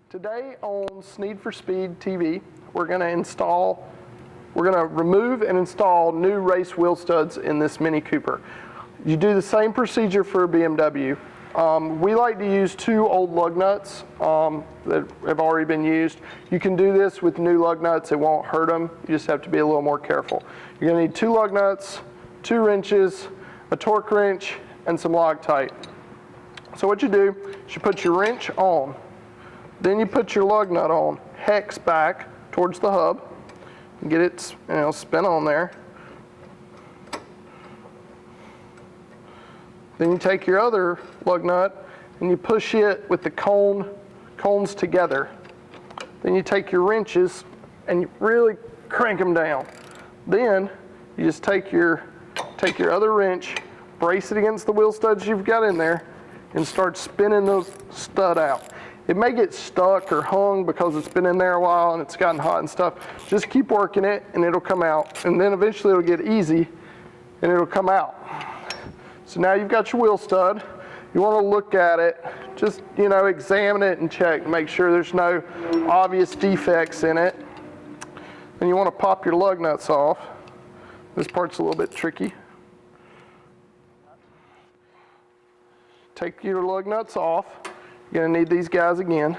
Today on Need for Speed TV, we're going to remove and install new race wheel studs in this Mini Cooper. You do the same procedure for a BMW. We like to use two old lug nuts that have already been used. You can do this with new lug nuts, it won't hurt them. You just have to be a little more careful. You're going to need two lug nuts, two wrenches, a torque wrench, and some Loctite. So what you do is you put your wrench on, then you put your lug nut on, hex back towards the hub, and get it spin on there. Then you take your other lug nut and you push it with the cones together. Then you take your wrenches and you really crank them down. Then you just take your other wrench, brace it against the wheel studs you've got in there, and start spinning the stud out. It may get stuck or hung because it's been in there a while and it's gotten hot and stuff. Just keep working it and it'll come out. And then eventually it'll get easy and it'll come out. So now you've got your wheel stud. You want to look at it, just examine it and check, make sure there's no obvious defects in it. And you want to pop your lug nuts off. This part's a little bit tricky. Take your lug nuts off. You're going to need these guys again.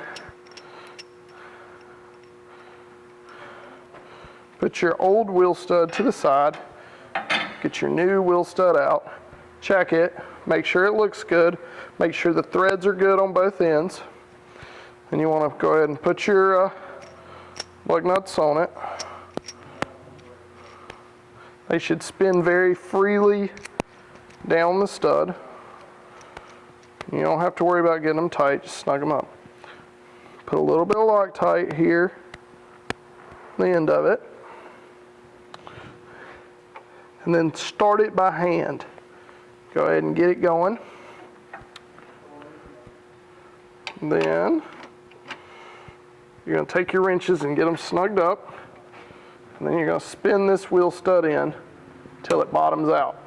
Put your old wheel stud to the side. Get your new wheel stud out. Check it. Make sure it looks good. Make sure the threads are good on both ends. And you want to go ahead and put your lug nuts on it. They should spin very freely down the stud. You don't have to worry about getting them tight, just snug them up. Put a little bit of Loctite here, the end of it. And then start it by hand. Go ahead and get it going. Then you're going to take your wrenches and get them snugged up. And then you're going to spin this wheel stud in till it bottoms out.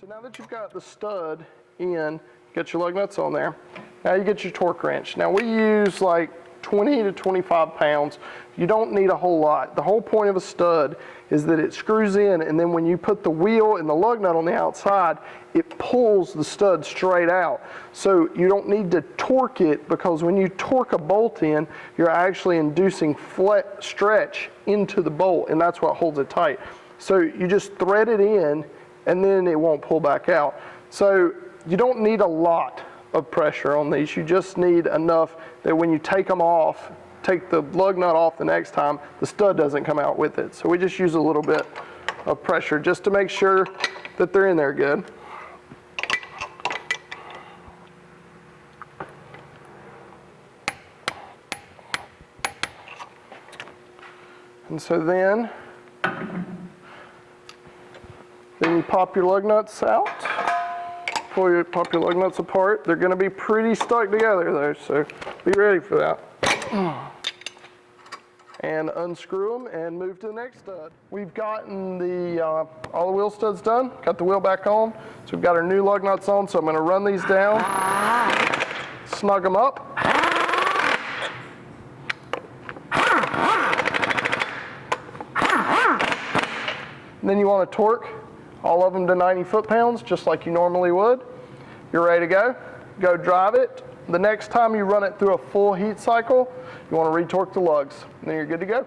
So now that you've got the stud in, get your lug nuts on there, now you get your torque wrench. Now we use like 20 to 25 pounds. You don't need a whole lot. The whole point of a stud is that it screws in, and then when you put the wheel and the lug nut on the outside, it pulls the stud straight out. So you don't need to torque it, because when you torque a bolt in, you're actually inducing stretch into the bolt, and that's what holds it tight. So you just thread it in, and then it won't pull back out. So you don't need a lot of pressure on these. You just need enough that when you take them off, take the lug nut off the next time, the stud doesn't come out with it. So we just use a little bit of pressure just to make sure that they're in there good. And so then you pop your lug nuts out. Pop your lug nuts apart. They're going to be pretty stuck together though, so be ready for that. And unscrew them and move to the next stud. We've gotten all the wheel studs done, got the wheel back on, so we've got our new lug nuts on, so I'm going to run these down, snug them up. And then you want to torque all of them to 90 foot-pounds, just like you normally would. You're ready to go. Go drive it. The next time you run it through a full heat cycle, you want to re-torque the lugs, and then you're good to go.